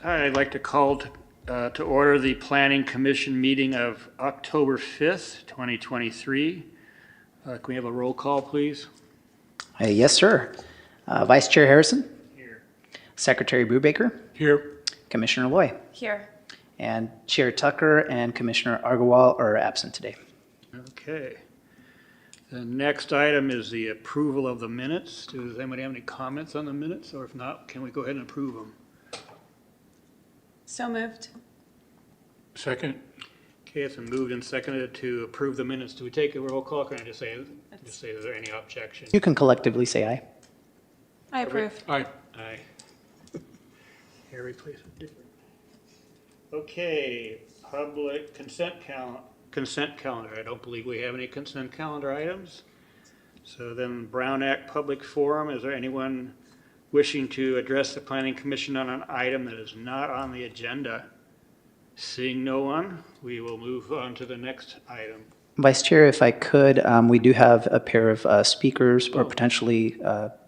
I'd like to call to order the Planning Commission meeting of October 5th, 2023. Can we have a roll call, please? Yes, sir. Vice Chair Harrison, Here. Secretary Brubaker, Here. Commissioner Loy, Here. and Chair Tucker and Commissioner Argawal are absent today. Okay. The next item is the approval of the minutes. Does anybody have any comments on the minutes? Or if not, can we go ahead and approve them? So moved. Second. Okay, it's been moved and seconded to approve the minutes. Do we take a roll call? Can I just say, is there any objection? You can collectively say aye. I approve. Aye. Aye. Harry, please. Okay, public consent calendar. I don't believe we have any consent calendar items. So then Brown Act Public Forum, is there anyone wishing to address the Planning Commission on an item that is not on the agenda? Seeing no one, we will move on to the next item. Vice Chair, if I could, we do have a pair of speakers or potentially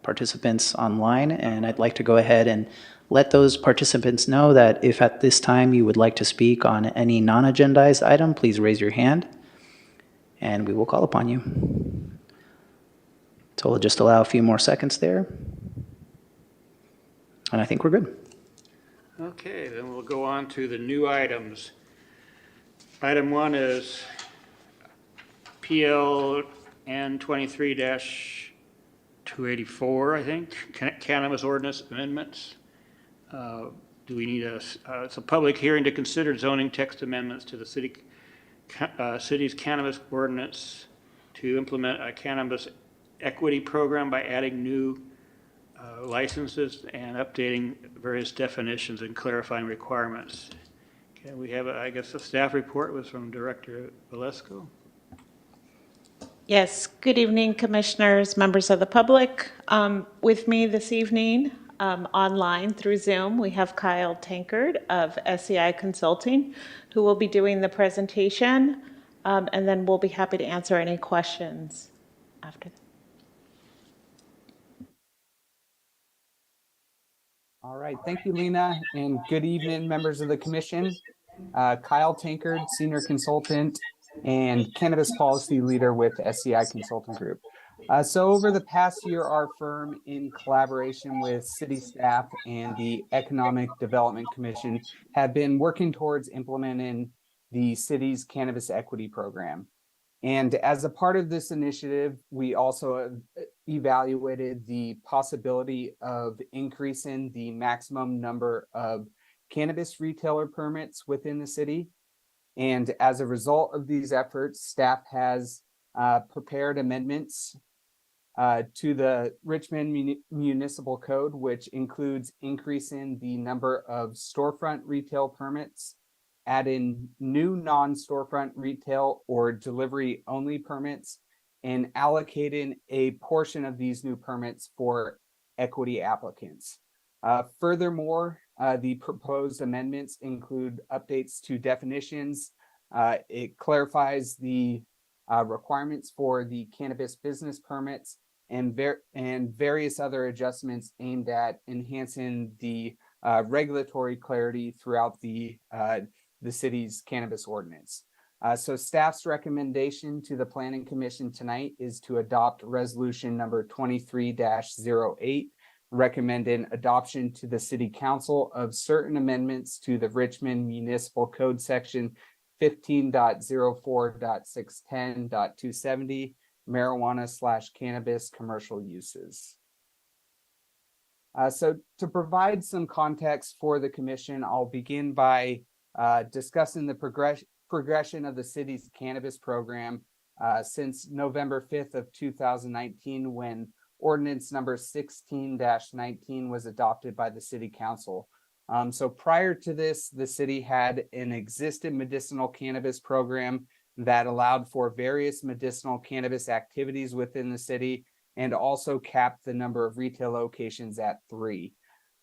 participants online, and I'd like to go ahead and let those participants know that if at this time you would like to speak on any non-agendized item, please raise your hand, and we will call upon you. So we'll just allow a few more seconds there, and I think we're good. Okay, then we'll go on to the new items. Item 1 is PLN 23-284, I think, cannabis ordinance amendments. Do we need it's a public hearing to consider zoning text amendments to the city's cannabis ordinance to implement a cannabis equity program by adding new licenses and updating various definitions and clarifying requirements. Okay, we have, I guess, the staff report was from Director Valesco. Yes, good evening, commissioners, members of the public. With me this evening, online through Zoom, we have Kyle Tankard of SEI Consulting, who will be doing the presentation, and then we'll be happy to answer any questions after that. All right, thank you, Lena, and good evening, members of the commission. Kyle Tankard, Senior Consultant and Cannabis Policy Leader with SEI Consulting Group. So over the past year, our firm, in collaboration with city staff and the Economic Development Commission, have been working towards implementing the city's cannabis equity program. And as a part of this initiative, we also evaluated the possibility of increasing the maximum number of cannabis retailer permits within the city. And as a result of these efforts, staff has prepared amendments to the Richmond Municipal Code, which includes increasing the number of storefront retail permits, adding new non-storefront retail or delivery only permits, and allocating a portion of these new permits for equity applicants. Furthermore, the proposed amendments include updates to definitions. It clarifies the requirements for the cannabis business permits and various other adjustments aimed at enhancing the regulatory clarity throughout the city's cannabis ordinance. So staff's recommendation to the Planning Commission tonight is to adopt resolution number 23-08, recommending adoption to the City Council of certain amendments to the Richmond Municipal Code section 15.04.610.270, marijuana/cannabis commercial uses. So to provide some context for the commission, I'll begin by discussing the progression of the city's cannabis program since November 5th of 2019, when ordinance number 16-19 was adopted by the City Council. So prior to this, the city had an existing medicinal cannabis program that allowed for various medicinal cannabis activities within the city and also capped the number of retail locations at 3.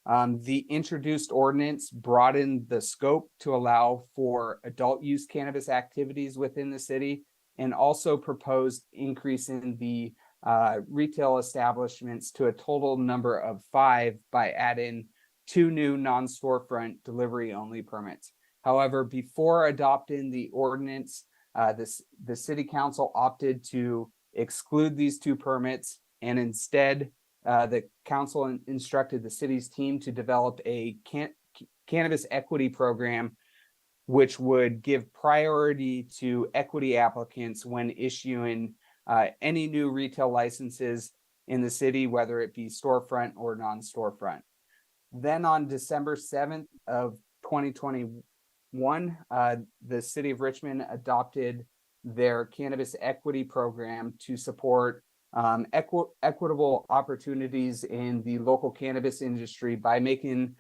The introduced ordinance broadened the scope to allow for adult use cannabis activities within the city, and also proposed increasing the retail establishments to a total number of 5 by adding 2 new non-storefront delivery-only permits. However, before adopting the ordinance, the city council opted to exclude these 2 permits, and instead, the council instructed the city's team to develop a cannabis equity program, which would give priority to equity applicants when issuing any new retail licenses in the city, whether it be storefront or non-storefront. Then on December 7th of 2021, the city of Richmond adopted their cannabis equity program to support equitable opportunities in the local cannabis industry by making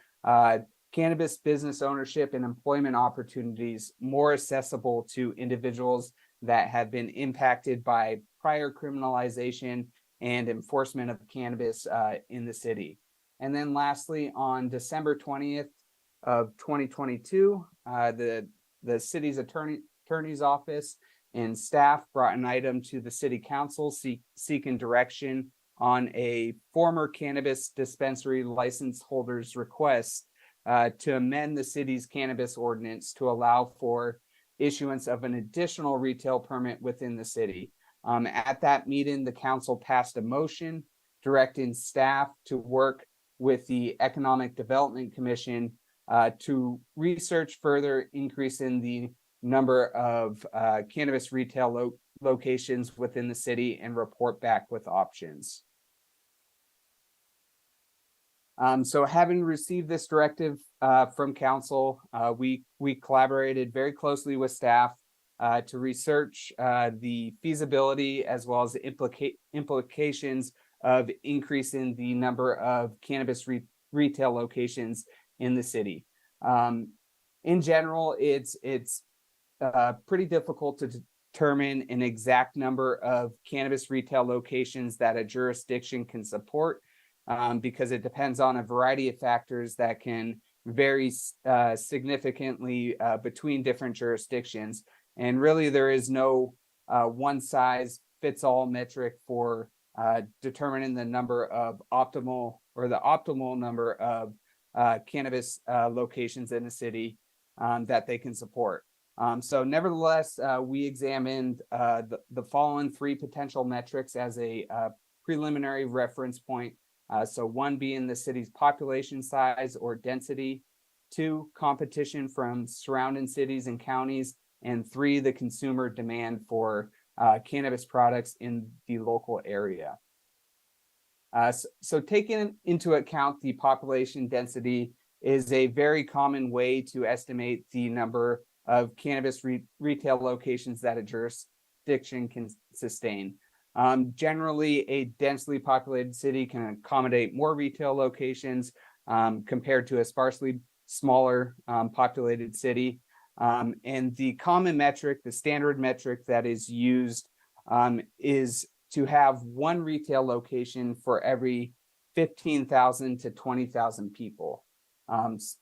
cannabis business ownership and employment opportunities more accessible to individuals that have been impacted by prior criminalization and enforcement of cannabis in the city. And then lastly, on December 20th of 2022, the city's attorney's office and staff brought an item to the city council seeking direction on a former cannabis dispensary license holder's request to amend the city's cannabis ordinance to allow for issuance of an additional retail permit within the city. At that meeting, the council passed a motion directing staff to work with the Economic Development Commission to research further increasing the number of cannabis retail locations within the city and report back with options. So having received this directive from council, we collaborated very closely with staff to research the feasibility as well as the implications of increasing the number of cannabis retail locations in the city. In general, it's pretty difficult to determine an exact number of cannabis retail locations that a jurisdiction can support, because it depends on a variety of factors that can vary significantly between different jurisdictions. And really, there is no one size fits all metric for determining the number of the optimal number of cannabis locations in the city that they can support. So nevertheless, we examined the following 3 potential metrics as a preliminary reference point. So 1 being the city's population size or density, 2, competition from surrounding cities and counties, and 3, the consumer demand for cannabis products in the local area. So taking into account the population density is a very common way to estimate the number of cannabis retail locations that a jurisdiction can sustain. Generally, a densely populated city can accommodate more retail locations compared to a sparsely smaller populated city. And the common metric, the standard metric that is used is to have 1 retail location for every 15,000 to 20,000 people.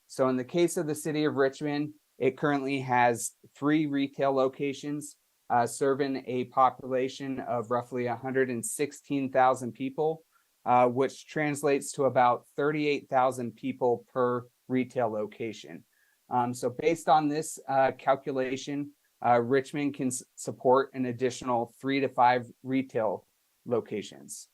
So in the case of the city of Richmond, it currently has 3 retail locations serving a population of roughly 116,000 people, which translates to about 38,000 people per retail location. So based on this calculation, Richmond can support an additional 3 to 5 retail locations.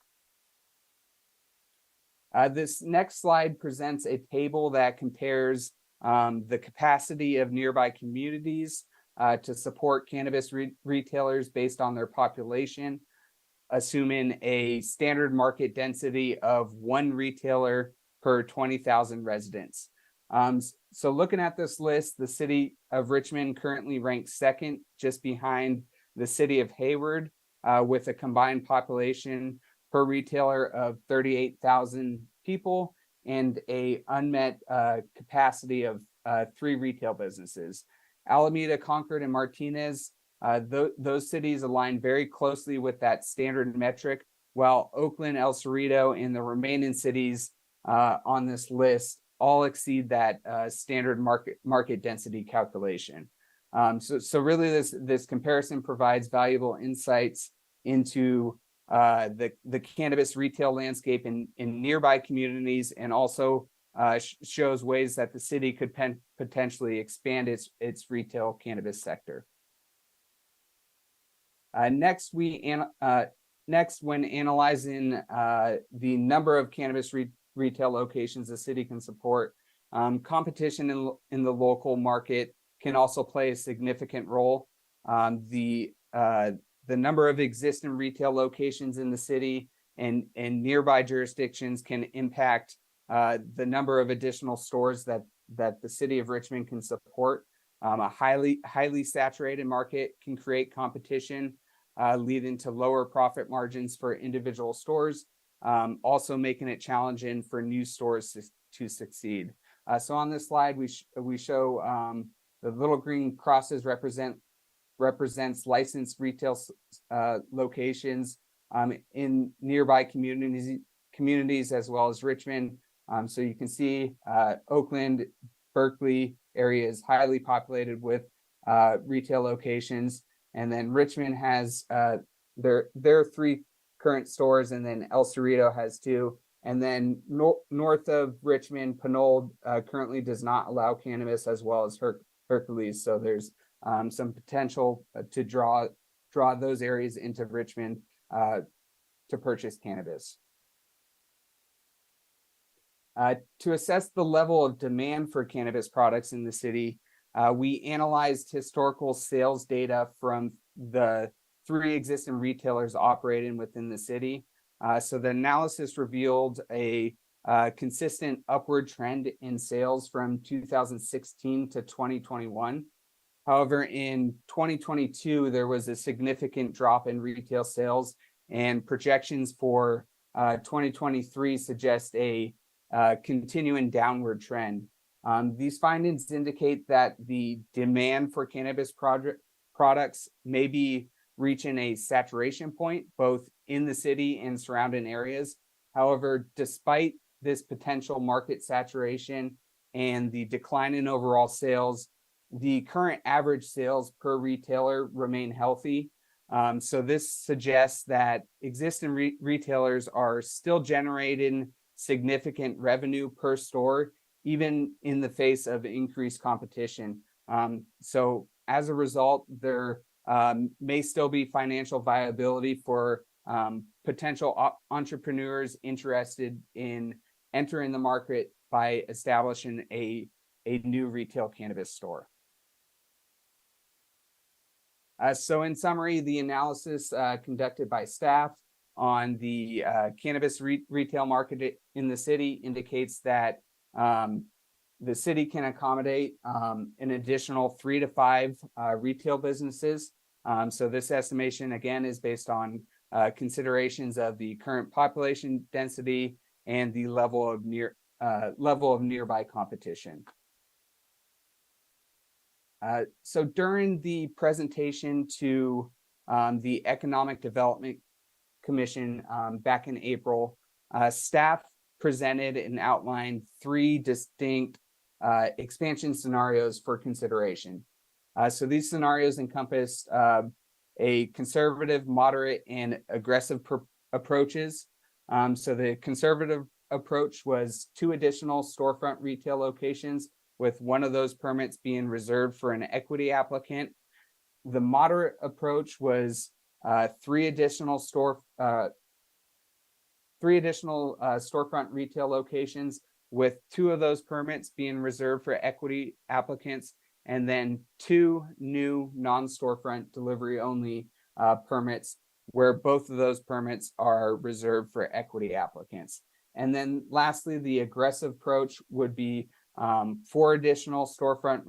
This next slide presents a table that compares the capacity of nearby communities to support cannabis retailers based on their population, assuming a standard market density of 1 retailer per 20,000 residents. So looking at this list, the city of Richmond currently ranks 2nd, just behind the city of Hayward, with a combined population per retailer of 38,000 people and a unmet capacity of 3 retail businesses. Alameda, Concord, and Martinez, those cities align very closely with that standard metric, while Oakland, El Cerrito, and the remaining cities on this list all exceed that standard market density calculation. So really, this comparison provides valuable insights into the cannabis retail landscape in nearby communities, and also shows ways that the city could potentially expand its retail cannabis sector. Next, when analyzing the number of cannabis retail locations the city can support, competition in the local market can also play a significant role. The number of existing retail locations in the city and nearby jurisdictions can impact the number of additional stores that the city of Richmond can support. A highly saturated market can create competition, leading to lower profit margins for individual stores, also making it challenging for new stores to succeed. So on this slide, we show the little green crosses represents licensed retail locations in nearby communities as well as Richmond. So you can see Oakland, Berkeley area is highly populated with retail locations, and then Richmond has their 3 current stores, and then El Cerrito has 2. And then north of Richmond, Panold currently does not allow cannabis, as well as Hercules. So there's some potential to draw those areas into Richmond to purchase cannabis. To assess the level of demand for cannabis products in the city, we analyzed historical sales data from the 3 existing retailers operating within the city. So the analysis revealed a consistent upward trend in sales from 2016 to 2021. However, in 2022, there was a significant drop in retail sales, and projections for 2023 suggest a continuing downward trend. These findings indicate that the demand for cannabis products may be reaching a saturation point, both in the city and surrounding areas. However, despite this potential market saturation and the decline in overall sales, the current average sales per retailer remain healthy. So this suggests that existing retailers are still generating significant revenue per store, even in the face of increased competition. So as a result, there may still be financial viability for potential entrepreneurs interested in entering the market by establishing a new retail cannabis store. So in summary, the analysis conducted by staff on the cannabis retail market in the city indicates that the city can accommodate an additional 3 to 5 retail businesses. So this estimation, again, is based on considerations of the current population density and the level of nearby competition. So during the presentation to the Economic Development Commission back in April, staff presented and outlined 3 distinct expansion scenarios for consideration. So these scenarios encompassed a conservative, moderate, and aggressive approaches. So the conservative approach was 2 additional storefront retail locations, with one of those permits being reserved for an equity applicant. The moderate approach was 3 additional storefront retail locations, with 2 of those permits being reserved for equity applicants, and then 2 new non-storefront delivery only permits, where both of those permits are reserved for equity applicants. And then lastly, the aggressive approach would be 4 additional storefront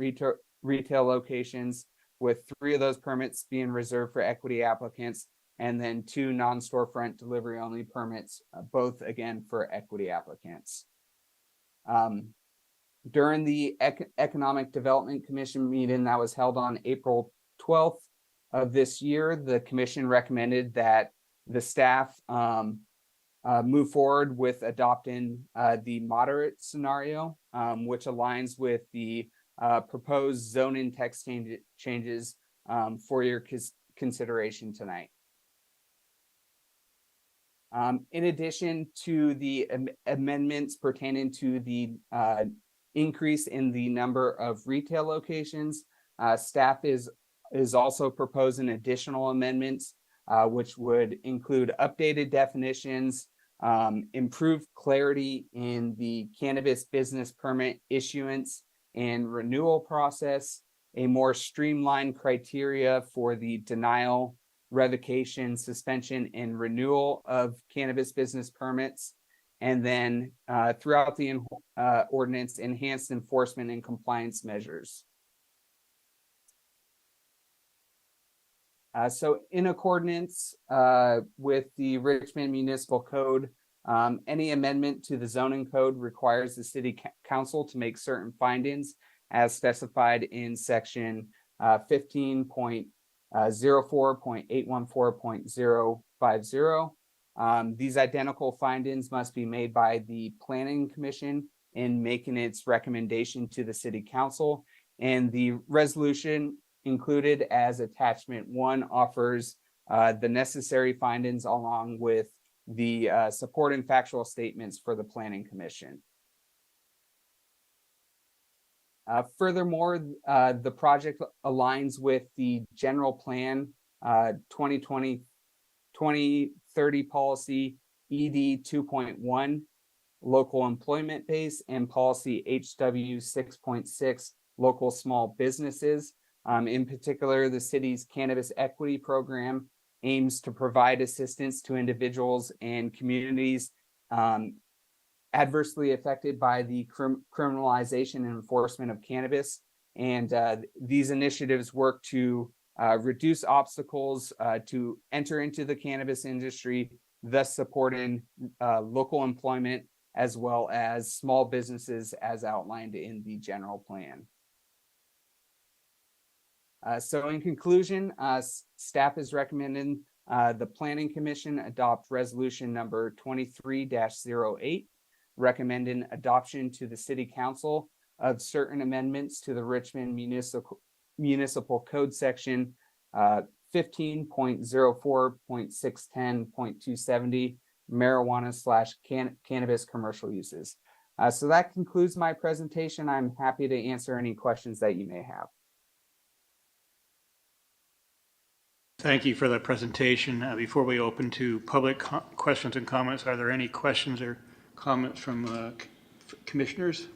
retail locations, with 3 of those permits being reserved for equity applicants, and then 2 non-storefront delivery only permits, both again for equity applicants. During the Economic Development Commission meeting that was held on April 12th of this year, the commission recommended that the staff move forward with adopting the moderate scenario, which aligns with the proposed zoning text changes for your consideration tonight. In addition to the amendments pertaining to the increase in the number of retail locations, staff is also proposing additional amendments, which would include updated definitions, improved clarity in the cannabis business permit issuance and renewal process, a more streamlined criteria for the denial, revocation, suspension, and renewal of cannabis business permits. And then throughout the ordinance, enhanced enforcement and compliance measures. So in accordance with the Richmond Municipal Code, any amendment to the zoning code requires the city council to make certain findings as specified in section 15.04.814.050. These identical findings must be made by the Planning Commission in making its recommendation to the city council. And the resolution included as attachment 1 offers the necessary findings along with the supporting factual statements for the Planning Commission. Furthermore, the project aligns with the general plan 2020-2030 policy ED 2.1 local employment base and policy HW 6.6 local small businesses. In particular, the city's cannabis equity program aims to provide assistance to individuals and communities adversely affected by the criminalization and enforcement of cannabis. And these initiatives work to reduce obstacles to enter into the cannabis industry, thus supporting local employment as well as small businesses as outlined in the general plan. So in conclusion, staff is recommending the Planning Commission adopt resolution number 23-08, recommending adoption to the City Council of certain amendments to the Richmond Municipal Code section 15.04.610.270 marijuana / cannabis commercial uses. So that concludes my presentation. I'm happy to answer any questions that you may have. Thank you for the presentation. Before we open to public questions and comments, are there any questions or comments from commissioners?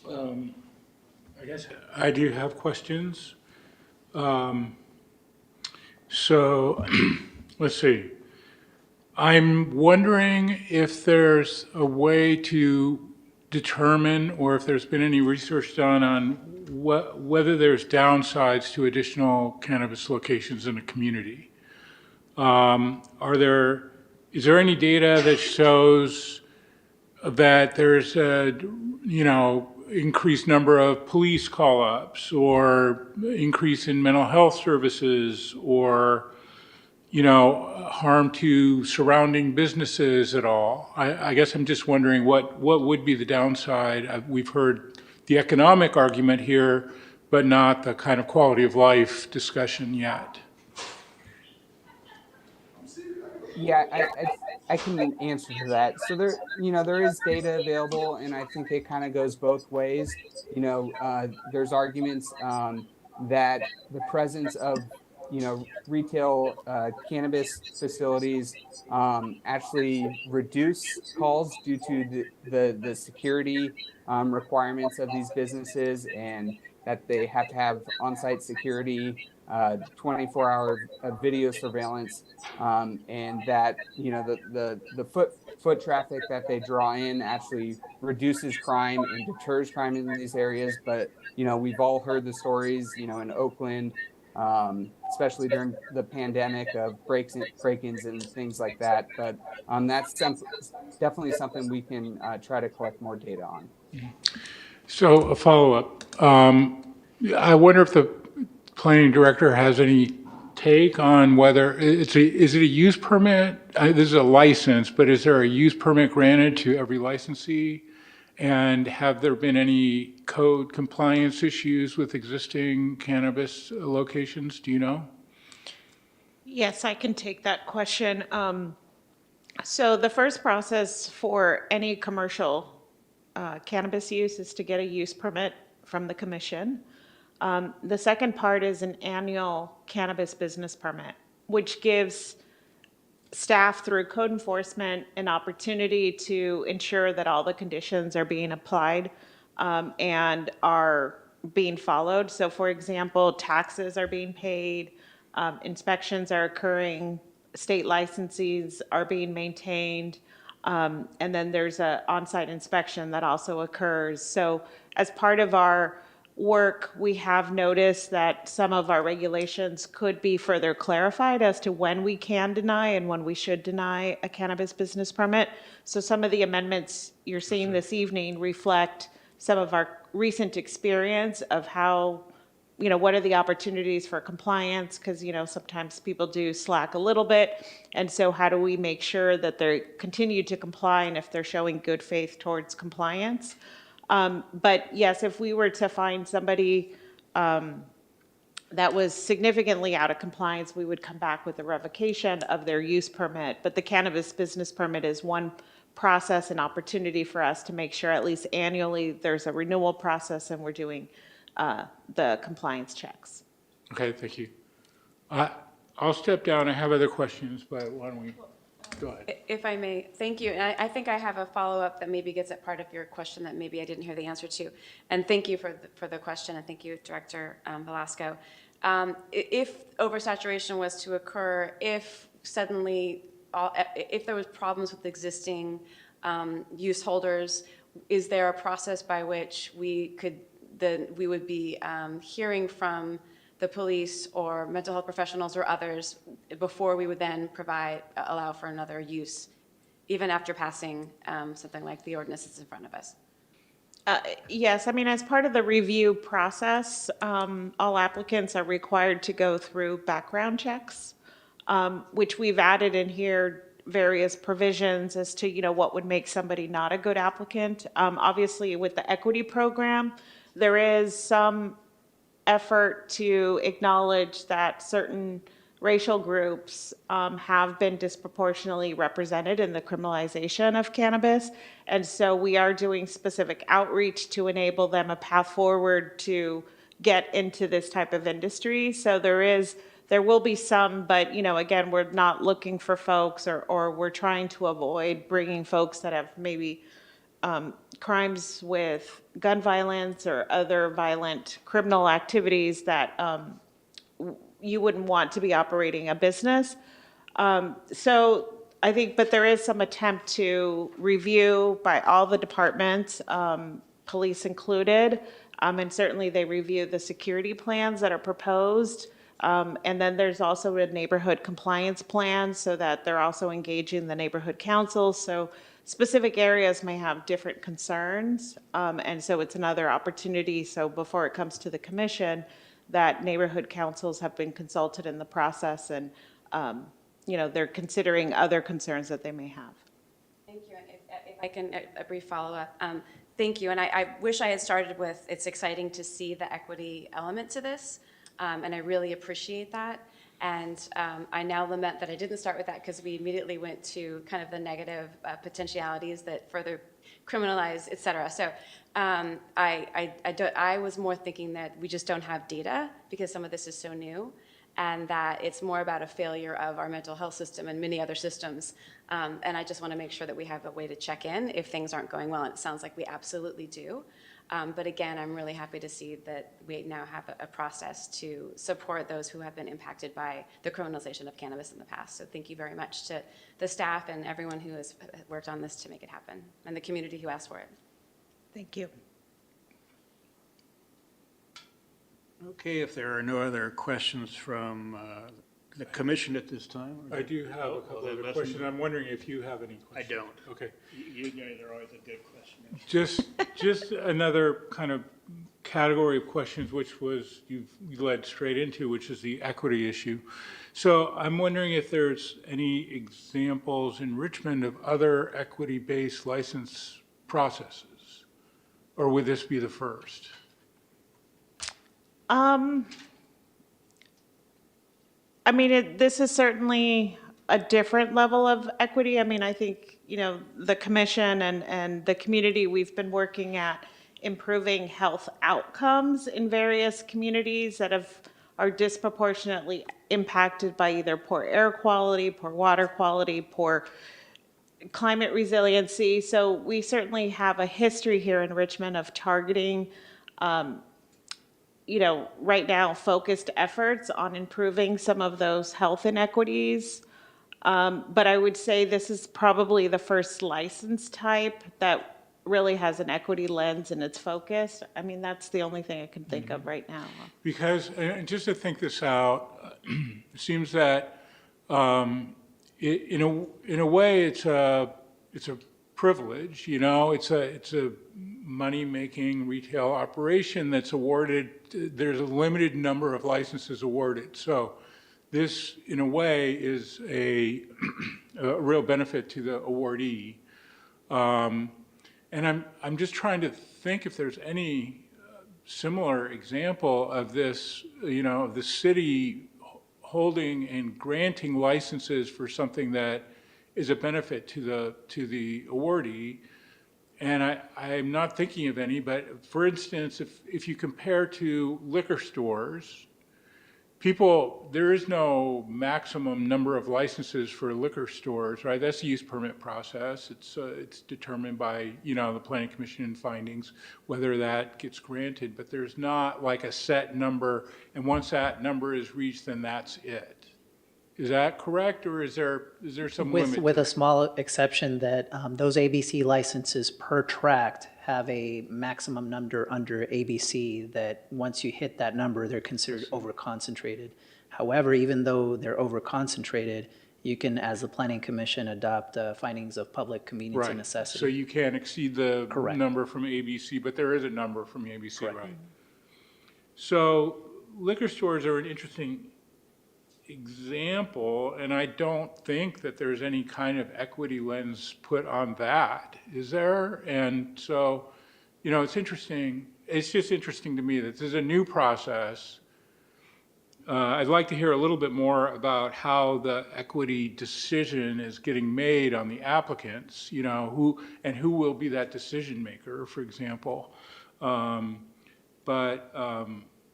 I guess I do have questions. So let's see. I'm wondering if there's a way to determine, or if there's been any research done on whether there's downsides to additional cannabis locations in a community. Is there any data that shows that there's a, increased number of police call-ups or increase in mental health services or, harm to surrounding businesses at all? I guess I'm just wondering what would be the downside. We've heard the economic argument here, but not the kind of quality of life discussion yet. Yeah, I can answer to that. So there is data available, and I think it kind of goes both ways. There's arguments that the presence of retail cannabis facilities actually reduce calls due to the security requirements of these businesses, and that they have to have on-site security, 24-hour video surveillance. And that the foot traffic that they draw in actually reduces crime and deters crime in these areas. But we've all heard the stories in Oakland, especially during the pandemic, of break-ins and things like that. But that's definitely something we can try to collect more data on. So a follow-up. I wonder if the planning director has any take on whether is it a use permit? This is a license, but is there a use permit granted to every licensee? And have there been any code compliance issues with existing cannabis locations? Do you know? Yes, I can take that question. So the first process for any commercial cannabis use is to get a use permit from the commission. The second part is an annual cannabis business permit, which gives staff through code enforcement an opportunity to ensure that all the conditions are being applied and are being followed. So for example, taxes are being paid, inspections are occurring, state licenses are being maintained, and then there's a on-site inspection that also occurs. So as part of our work, we have noticed that some of our regulations could be further clarified as to when we can deny and when we should deny a cannabis business permit. So some of the amendments you're seeing this evening reflect some of our recent experience of how, what are the opportunities for compliance? Because, sometimes people do slack a little bit. And so how do we make sure that they continue to comply and if they're showing good faith towards compliance? But yes, if we were to find somebody that was significantly out of compliance, we would come back with a revocation of their use permit. But the cannabis business permit is one process and opportunity for us to make sure at least annually there's a renewal process and we're doing the compliance checks. Okay, thank you. I'll step down. I have other questions, but why don't we, go ahead. If I may, thank you. And I think I have a follow-up that maybe gets at part of your question that maybe I didn't hear the answer to. And thank you for the question, and thank you, Director Velasco. If oversaturation was to occur, if suddenly, if there was problems with existing use holders, is there a process by which we would be hearing from the police or mental health professionals or others before we would then allow for another use, even after passing something like the ordinance that's in front of us? Yes, I mean, as part of the review process, all applicants are required to go through background checks, which we've added in here various provisions as to, what would make somebody not a good applicant. Obviously, with the equity program, there is some effort to acknowledge that certain racial groups have been disproportionately represented in the criminalization of cannabis. And so we are doing specific outreach to enable them a path forward to get into this type of industry. So there will be some, but again, we're not looking for folks or we're trying to avoid bringing folks that have maybe crimes with gun violence or other violent criminal activities that you wouldn't want to be operating a business. So I think, but there is some attempt to review by all the departments, police included, and certainly they review the security plans that are proposed. And then there's also a neighborhood compliance plan so that they're also engaging the neighborhood council. So specific areas may have different concerns. And so it's another opportunity. So before it comes to the commission, that neighborhood councils have been consulted in the process and, they're considering other concerns that they may have. Thank you. And if I can, a brief follow-up. Thank you. And I wish I had started with, it's exciting to see the equity element to this. And I really appreciate that. And I now lament that I didn't start with that because we immediately went to kind of the negative potentialities that further criminalize, et cetera. So I was more thinking that we just don't have data because some of this is so new, and that it's more about a failure of our mental health system and many other systems. And I just want to make sure that we have a way to check in if things aren't going well. And it sounds like we absolutely do. But again, I'm really happy to see that we now have a process to support those who have been impacted by the criminalization of cannabis in the past. So thank you very much to the staff and everyone who has worked on this to make it happen, and the community who asked for it. Thank you. Okay, if there are no other questions from the commission at this time? I do have a couple then other let's- questions. I'm wondering if you have any I questions. don't. Okay. You guys are always a good question. Just another kind of category of questions, which was you led straight into, which is the equity issue. So I'm wondering if there's any examples in Richmond of other equity-based license processes, or would this be the first? I mean, this is certainly a different level of equity. I mean, I think, the commission and the community, we've been working at improving health outcomes in various communities that are disproportionately impacted by either poor air quality, poor water quality, poor climate resiliency. So we certainly have a history here in Richmond of targeting right now focused efforts on improving some of those health inequities. But I would say this is probably the first license type that really has an equity lens in its focus. I mean, that's the only thing I can think of right now. Because, just to think this out, it seems that in a way, it's a privilege, it's a money-making retail operation that's awarded, there's a limited number of licenses awarded. So this, in a way, is a real benefit to the awardee. And I'm just trying to think if there's any similar example of this, the city holding and granting licenses for something that is a benefit to the awardee. And I'm not thinking of any, but for instance, if you compare to liquor stores, there is no maximum number of licenses for liquor stores, right? That's the use permit process. It's determined by, the planning commission and findings, whether that gets granted, but there's not like a set number, and once that number is reached, then that's it. Is that correct, or is there some limit? With a small exception that those ABC licenses per tract have a maximum number under ABC that once you hit that number, they're considered over-concentrated. However, even though they're over-concentrated, you can, as the Planning Commission, adopt findings of public convenience and necessity. So you can't exceed the Correct. number from ABC, but there is a number from ABC, Correct. right? So liquor stores are an interesting example, and I don't think that there's any kind of equity lens put on that, is there? And so, it's interesting. It's just interesting to me that this is a new process. I'd like to hear a little bit more about how the equity decision is getting made on the applicants, who will be that decision maker, for example.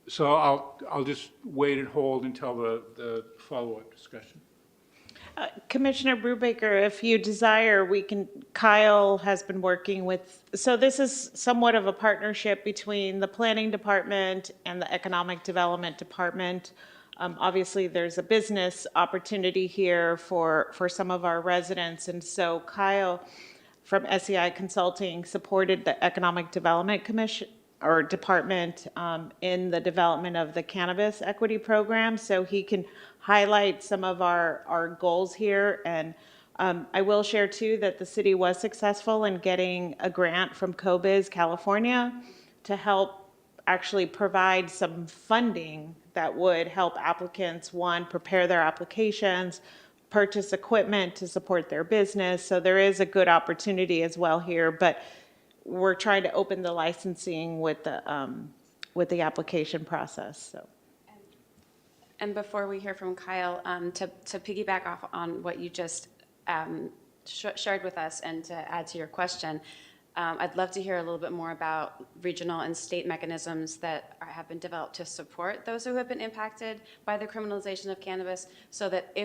So I'll just wait and hold until the follow-up discussion. Commissioner Brubaker, if you desire, Kyle has been working so this is somewhat of a partnership between the Planning Department and the Economic Development Department. Obviously, there's a business opportunity here for some of our residents, and so Kyle from SEI Consulting supported the Economic Development Commission or department in the development of the cannabis equity program, so he can highlight some of our goals here. And I will share too that the city was successful in getting a grant from COBIZ California to help actually provide some funding that would help applicants, one, prepare their applications, purchase equipment to support their business. So there is a good opportunity as well here, but we're trying to open the licensing with the application process. So. And before we hear from Kyle, to piggyback off on what you just shared with us and to add to your question, I'd love to hear a little bit more about regional and state mechanisms that have been developed to support those who have been impacted by the criminalization of cannabis, so that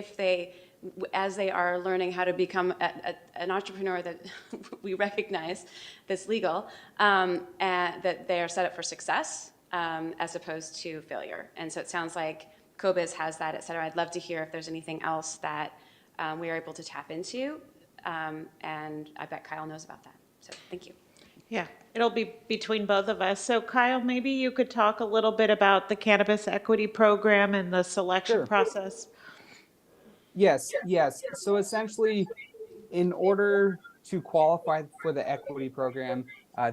as they are learning how to become an entrepreneur that we recognize that's legal, and that they are set up for success as opposed to failure. And so it sounds like COBIZ has that, et cetera. I'd love to hear if there's anything else that we are able to tap into, and I bet Kyle knows about that. So thank you. Yeah, it'll be between both of us. So Kyle, maybe you could talk a little bit about the Cannabis Equity Program and the selection Sure. process. Yes. So essentially, in order to qualify for the equity program,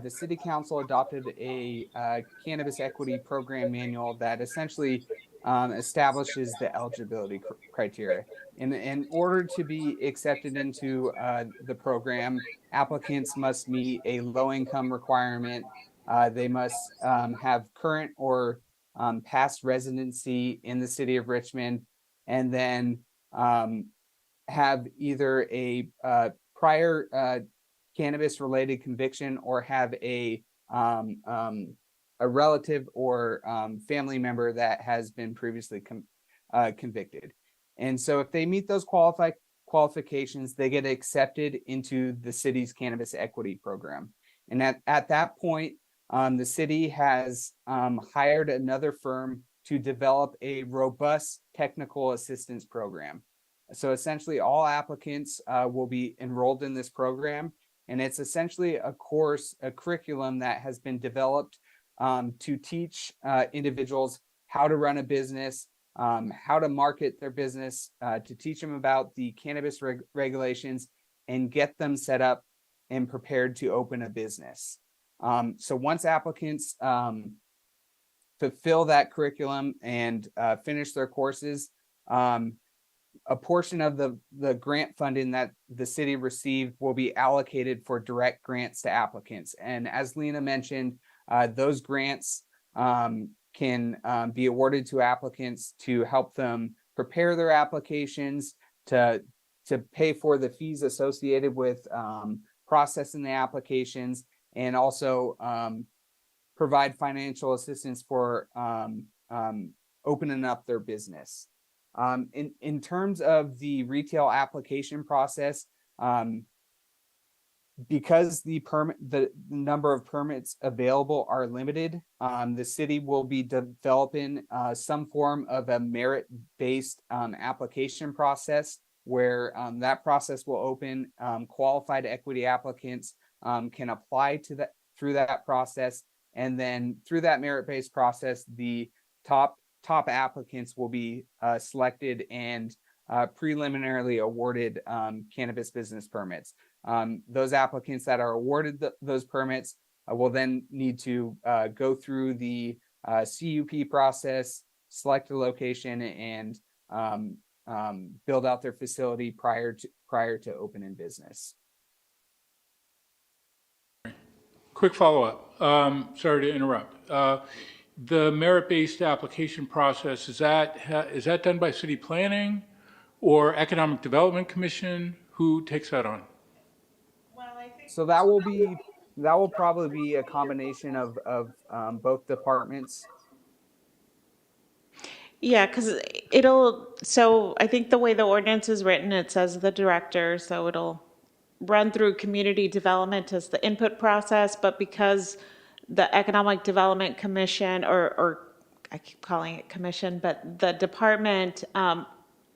the city council adopted a cannabis equity program manual that essentially establishes the eligibility criteria. In order to be accepted into the program, applicants must meet a low income requirement. They must have current or past residency in the city of Richmond. and then have either a prior cannabis-related conviction or have a relative or family member that has been previously convicted. And so if they meet those qualifications, they get accepted into the city's cannabis equity program. And at that point, the city has hired another firm to develop a robust technical assistance program. So essentially all applicants will be enrolled in this program, and it's essentially a curriculum that has been developed to teach individuals how to run a business, how to market their business, to teach them about the cannabis regulations and get them set up and prepared to open a business. So once applicants fulfill that curriculum and finish their courses, a portion of the grant funding that the city received will be allocated for direct grants to applicants. And as Lena mentioned, those grants can be awarded to applicants to help them prepare their applications, to pay for the fees associated with processing the applications, and also provide financial assistance for opening up their business. In terms of the retail application process, because the number of permits available are limited, the city will be developing some form of a merit-based application process where that process will open. Qualified equity applicants can apply to that through that process, and then through that merit-based process, the top applicants will be selected and preliminarily awarded cannabis business permits. Those applicants that are awarded those permits will then need to go through the CUP process, select a location, and build out their facility prior to opening business. Quick follow-up. Sorry to interrupt. The merit-based application process, is that done by city planning or Economic Development Commission? Who takes that on? So that will probably be a combination of both departments. Yeah, because so I think the way the ordinance is written, it says the director, so it'll run through community development as the input process, but because the Economic Development Commission, or I keep calling it commission, but the department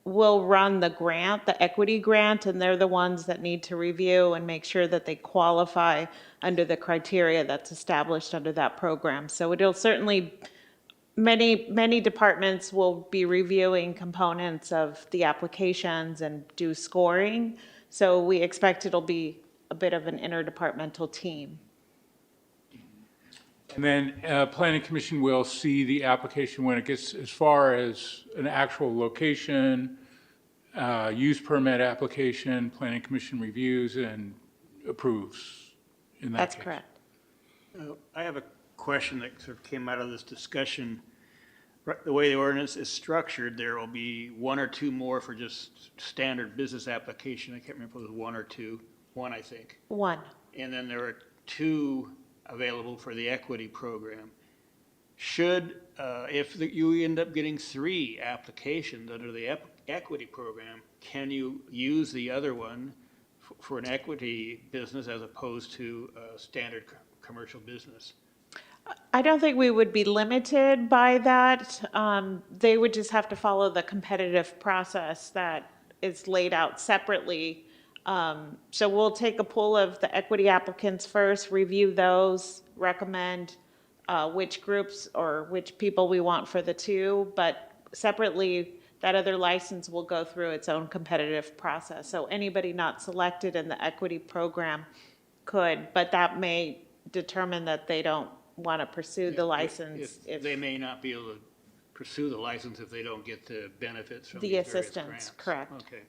will run the grant, the equity grant, and they're the ones that need to review and make sure that they qualify under the criteria that's established under that program. So it'll certainly, many departments will be reviewing components of the applications and do scoring. So we expect it'll be a bit of an interdepartmental team. And then Planning Commission will see the application when it gets as far as an actual location, use permit application, Planning Commission reviews and approves in that That's case. correct. I have a question that sort of came out of this discussion. The way the ordinance is structured, there will be one or two more for just standard business application. I can't remember if it was one or two. One, I think. One. And then there are two available for the equity program. Should, if you end up getting three applications under the equity program, can you use the other one for an equity business as opposed to a standard commercial business? I don't think we would be limited by that. They would just have to follow the competitive process that is laid out separately. So we'll take a pool of the equity applicants first, review those, recommend which groups or which people we want for the two, but separately, that other license will go through its own competitive process. So anybody not selected in the equity program could, but that may determine that they don't want to pursue the license. If they may not be able to pursue the license if they don't get the benefits from The these various assistance, grants. correct. Okay.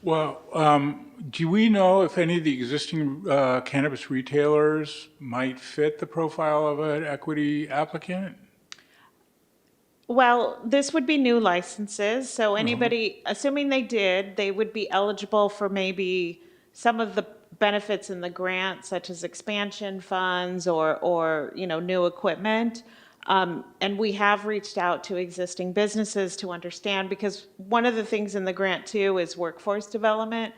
Well, do we know if any of the existing cannabis retailers might fit the profile of an equity applicant? Well, this would be new licenses, so anybody, assuming they did, they would be eligible for maybe some of the benefits in the grant, such as expansion funds or, new equipment. And we have reached out to existing businesses to understand, because one of the things in the grant too is workforce development.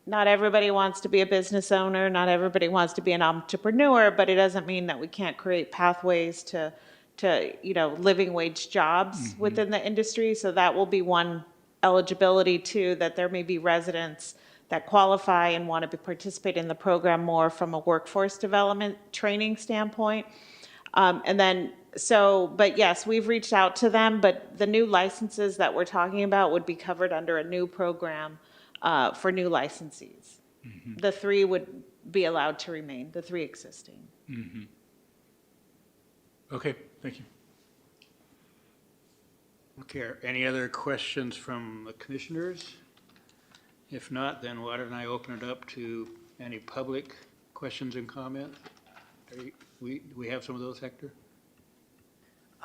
Not everybody wants to be a business owner, not everybody wants to be an entrepreneur, but it doesn't mean that we can't create pathways to living wage jobs within the industry. So that will be one eligibility too, that there may be residents that qualify and want to participate in the program more from a workforce development training standpoint. And then, but yes, we've reached out to them, but the new licenses that we're talking about would be covered under a new program for new licensees. The three would be allowed to remain, the three existing. Okay, thank you. Okay, any other questions from the commissioners? If not, then why don't I open it up to any public questions and comments? We have some of those, Hector?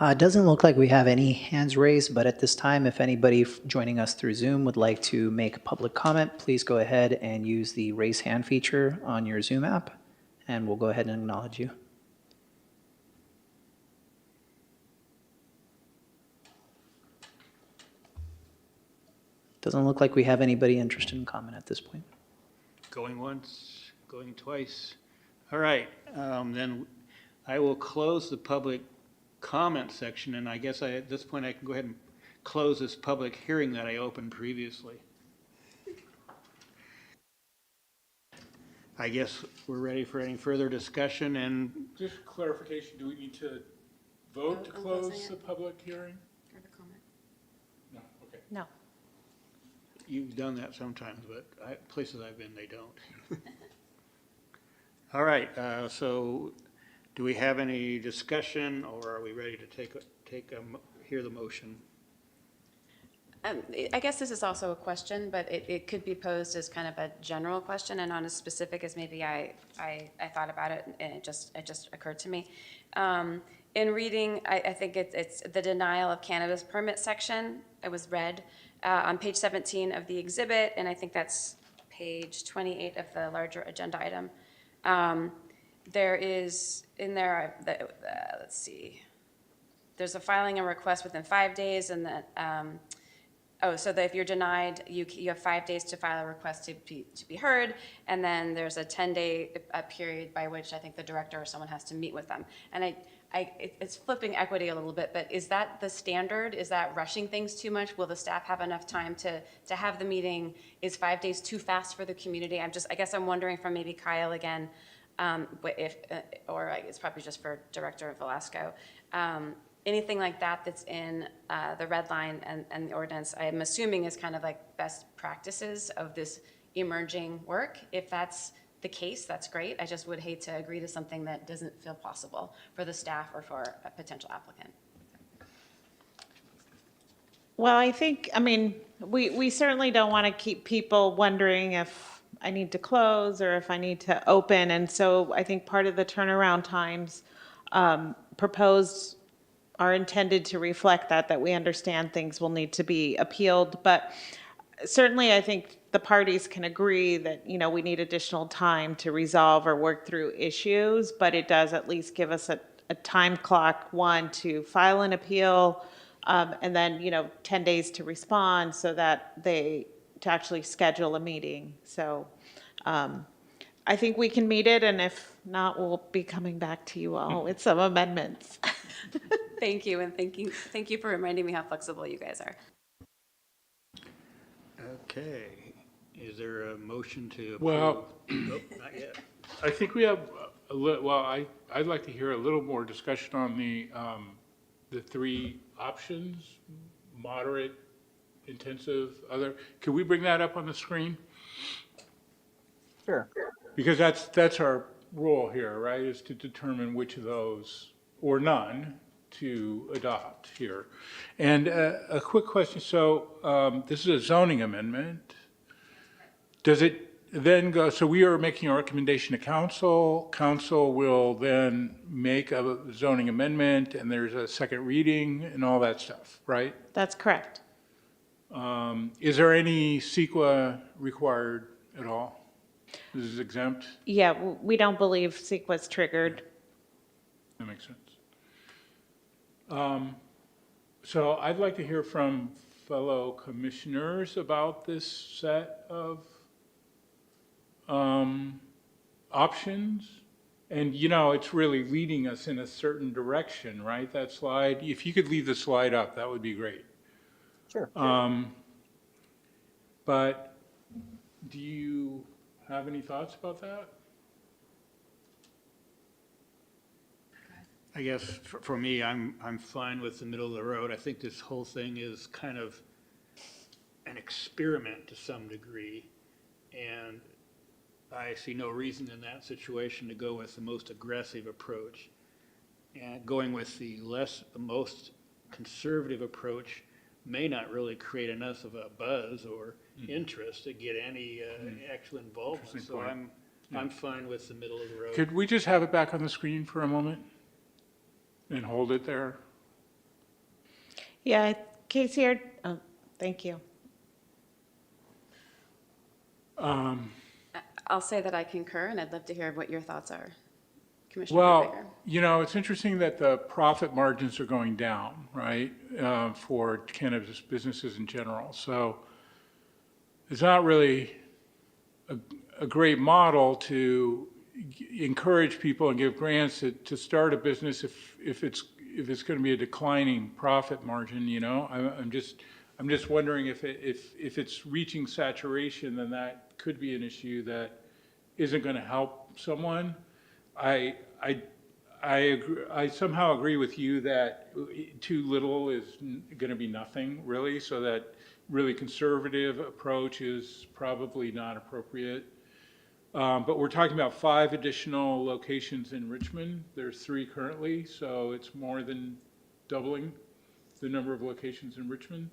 It doesn't look like we have any hands raised, but at this time, if anybody joining us through Zoom would like to make a public comment, please go ahead and use the raise hand feature on your Zoom app, and we'll go ahead and acknowledge you. Doesn't look like we have anybody interested in comment at this point. Going once, going twice. All right, then I will close the public comment section, and I guess at this point I can go ahead and close this public hearing that I opened previously. I guess we're ready for any further discussion, and Just clarification, do we need to vote to On closing close it? the public hearing? Or the comment? No, okay. No. you've done that sometimes, but places I've been, they don't. All right, so do we have any discussion, or are we ready to hear the motion? I guess this is also a question, but it could be posed as kind of a general question and not as specific as maybe I thought about it, and it just occurred to me. In reading, I think it's the denial of cannabis permit section. It was read on page 17 of the exhibit, and I think that's page 28 of the larger agenda item. There is in there, let's see, there's a filing a request within 5 days, and that, so that if you're denied, you have 5 days to file a request to be heard, and then there's a 10-day period by which I think the director or someone has to meet with them. And it's flipping equity a little bit, but is that the standard? Is that rushing things too much? Will the staff have enough time to have the meeting? Is 5 days too fast for the community? I guess I'm wondering from maybe Kyle again, or it's probably just for Director Velasco, anything like that that's in the red line and the ordinance, I'm assuming is kind of like best practices of this emerging work. If that's the case, that's great. I just would hate to agree to something that doesn't feel possible for the staff or for a potential applicant. Well, I mean, we certainly don't want to keep people wondering if I need to close or if I need to open. And so I think part of the turnaround times proposed are intended to reflect that we understand things will need to be appealed. But certainly I think the parties can agree that, we need additional time to resolve or work through issues, but it does at least give us a time clock, one, to file an appeal, and then, 10 days to respond so that to actually schedule a meeting. So I think we can meet it, and if not, we'll be coming back to you all with some amendments. Thank you, and thank you for reminding me how flexible you guys are. Okay, is there a motion to approve? Well, Nope, not yet. I think we have I'd like to hear a little more discussion on the three options: moderate, intensive, other. Could we bring that up on the screen? Sure. Because that's our role here, right? Is to determine which of those or none to adopt here. And a quick question. So this is a zoning amendment. Does it then go, so we are making a recommendation to council. Council will then make a zoning amendment, and there's a second reading and all that stuff, right? That's correct. Is there any CEQA required at all? This is exempt? Yeah, we don't believe CEQA's triggered. That makes sense. So I'd like to hear from fellow commissioners about this set of options. And, you know, it's really leading us in a certain direction, right? That slide, if you could leave the slide up, that would be great. Sure. But do you have any thoughts about that? I guess for me, I'm fine with the middle of the road. I think this whole thing is kind of an experiment to some degree. And I see no reason in that situation to go with the most aggressive approach. And going with the most conservative approach may not really create enough of a buzz or interest to get any actual involvement. Interesting So point. I'm fine with the middle of the road. Could we just have it back on the screen for a moment? And hold it there? Yeah, Casey, oh, thank you. I'll say that I concur, and I'd love to hear what your thoughts are. Commissioner Well, Whittaker. you know, it's interesting that the profit margins are going down, right, for cannabis businesses in general. So it's not really a great model to encourage people and give grants to start a business if it's going to be a declining profit margin. You know, I'm just wondering if it's reaching saturation, then that could be an issue that isn't going to help someone. I agree, I somehow agree with you that too little is going to be nothing, really, so that really conservative approach is probably not appropriate. But we're talking about 5 additional locations in Richmond. There's 3 currently, so it's more than doubling the number of locations in Richmond.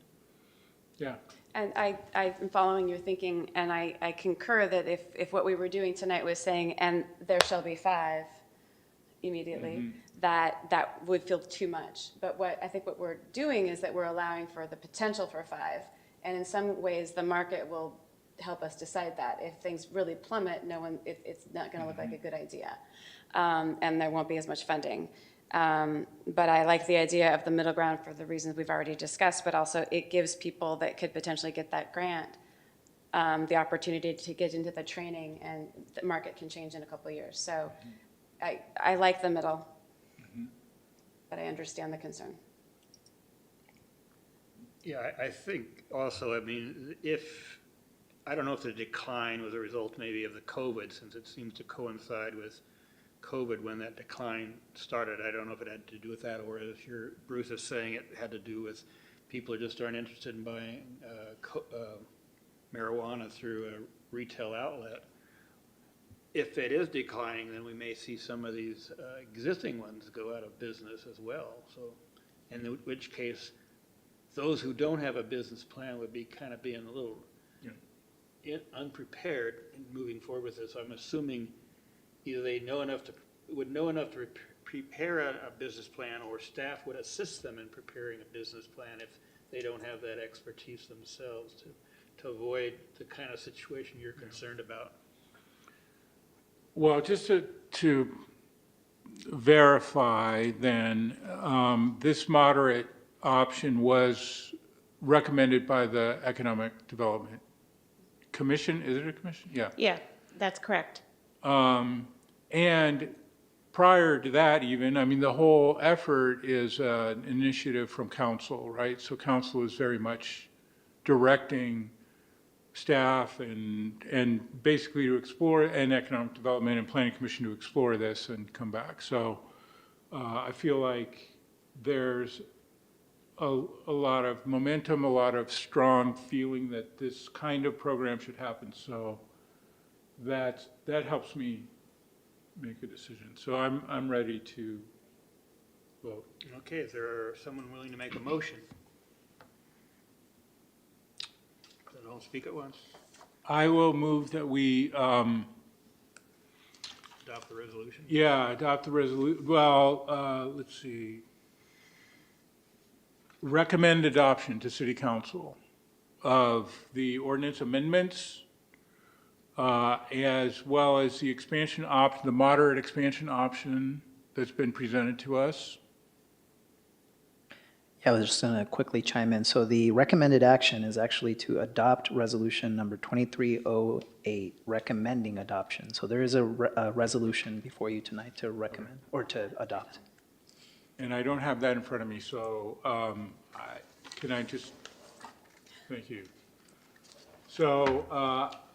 Yeah. And I'm following your thinking, and I concur that if what we were doing tonight was saying, and there shall be 5 immediately, that would feel too much. But I think what we're doing is that we're allowing for the potential for 5. And in some ways, the market will help us decide that. If things really plummet, it's not going to look like a good idea. And there won't be as much funding. But I like the idea of the middle ground for the reasons we've already discussed, but also it gives people that could potentially get that grant the opportunity to get into the training, and the market can change in a couple of years. So I like the middle, but I understand the concern. Yeah, I think also, I mean, I don't know if the decline was a result maybe of the COVID, since it seems to coincide with COVID when that decline started. I don't know if it had to do with that, or as Bruce is saying, it had to do with people who just aren't interested in buying marijuana through a retail outlet. If it is declining, then we may see some of these existing ones go out of business as well. So, in which case, those who don't have a business plan would be kind of being a little unprepared in moving forward with this. I'm assuming either they would know enough to prepare a business plan, or staff would assist them in preparing a business plan if they don't have that expertise themselves to avoid the kind of situation you're concerned about. Well, just to verify then, this moderate option was recommended by the Economic Development Commission. Is it a commission? Yeah. Yeah, that's correct. And prior to that even, I mean, the whole effort is an initiative from council, right? So council is very much directing staff and basically to explore, and Economic Development and Planning Commission to explore this and come back. So I feel like there's a lot of momentum, a lot of strong feeling that this kind of program should happen. So that helps me make a decision. So I'm ready to vote. Okay, is there someone willing to make a motion? Then I'll speak at once. I will move that we, Adopt the resolution? adopt the let's see. Recommend adoption to City Council of the ordinance amendments, as well as the expansion option, the moderate expansion option that's been presented to us. Yeah, I was just going to quickly chime in. So the recommended action is actually to adopt resolution number 2308, recommending adoption. So there is a resolution before you tonight to recommend or to adopt. And I don't have that in front of me, so can I just, thank you. So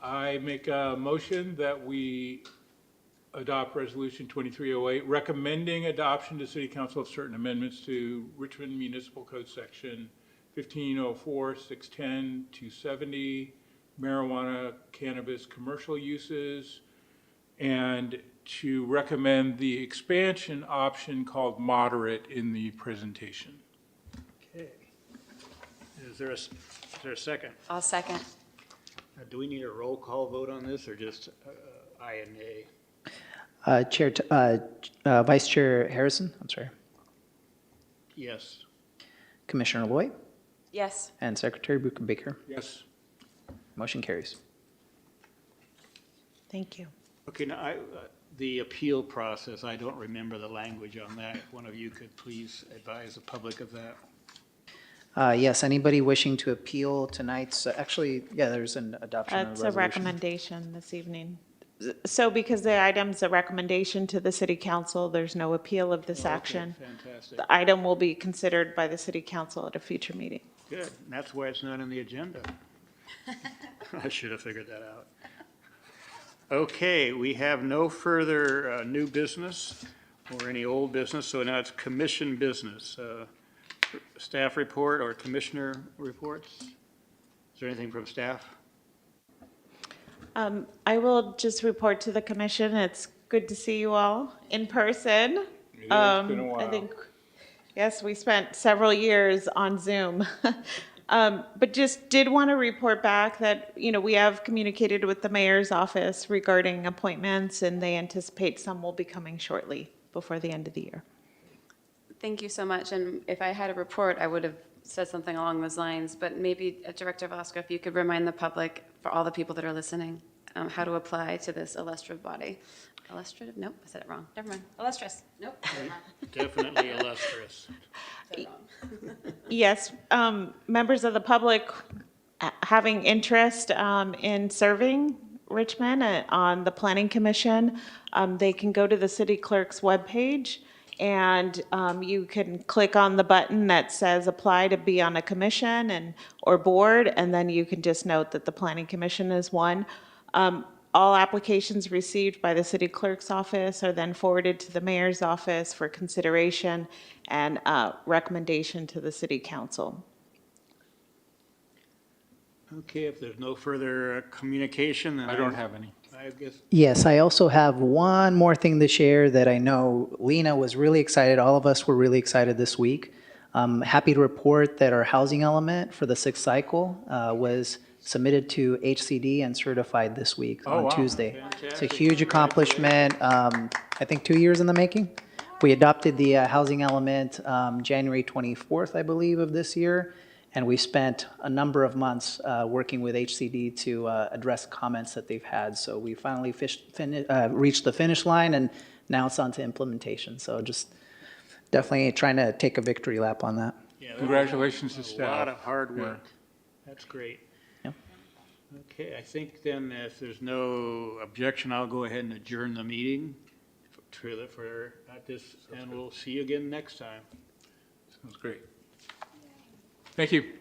I make a motion that we adopt Resolution 2308, recommending adoption to City Council of certain amendments to Richmond Municipal Code Section 1504, 610, 270, marijuana, cannabis, commercial uses, and to recommend the expansion option called moderate in the presentation. Okay. Is there a second? I'll second. Do we need a roll call vote on this, or just aye and nay? Vice Chair Harrison, I'm sorry, Yes. Commissioner Loy, Yes. and Secretary Baker. Yes. Motion carries. Thank you. Okay, now, the appeal process, I don't remember the language on that. If one of you could please advise the public of that. Yes, anybody wishing to appeal tonight's, actually, yeah, there's an adoption of It's the a resolution. recommendation this evening. So because the item's a recommendation to the city council, there's no appeal of this Okay, action. fantastic. The item will be considered by the city council at a future meeting. Good, and that's why it's not on the agenda. I should have figured that out. Okay, we have no further new business or any old business, so now it's commission business. Staff report or commissioner reports? Is there anything from staff? I will just report to the commission. It's good to see you all in person. It has been a I while. think, yes, we spent several years on Zoom. But just did want to report back that, we have communicated with the mayor's office regarding appointments, and they anticipate some will be coming shortly before the end of the year. Thank you so much. And if I had a report, I would have said something along those lines. But maybe, Director Velasco, if you could remind the public, for all the people that are listening, how to apply to this illustrative body. Illustrative? Nope, I said it wrong. Never mind. Illustrious. Nope. Definitely illustrious. Yes, members of the public having interest in serving Richmond on the Planning Commission, they can go to the city clerk's webpage, and you can click on the button that says apply to be on a commission or board, and then you can just note that the Planning Commission is one. All applications received by the city clerk's office are then forwarded to the mayor's office for consideration and recommendation to the city council. Okay, if there's no further communication, then I don't have any. I guess, Yes, I also have one more thing to share that I know Lena was really excited. All of us were really excited this week. I'm happy to report that our housing element for the sixth cycle was submitted to HCD and certified this week Oh, on wow. Tuesday. It's a Fantastic. huge accomplishment. I think 2 years in the making. We adopted the housing element January 24th, I believe, of this year. And we spent a number of months working with HCD to address comments that they've had. So we finally reached the finish line, and now it's on to implementation. So just definitely trying to take a victory lap on that. yeah. that Congratulations to was staff. A lot of hard Yeah. work. That's great. Yeah. Okay, I think then if there's no objection, I'll go ahead and adjourn the meeting and we'll see you again next time. Sounds great. Thank you.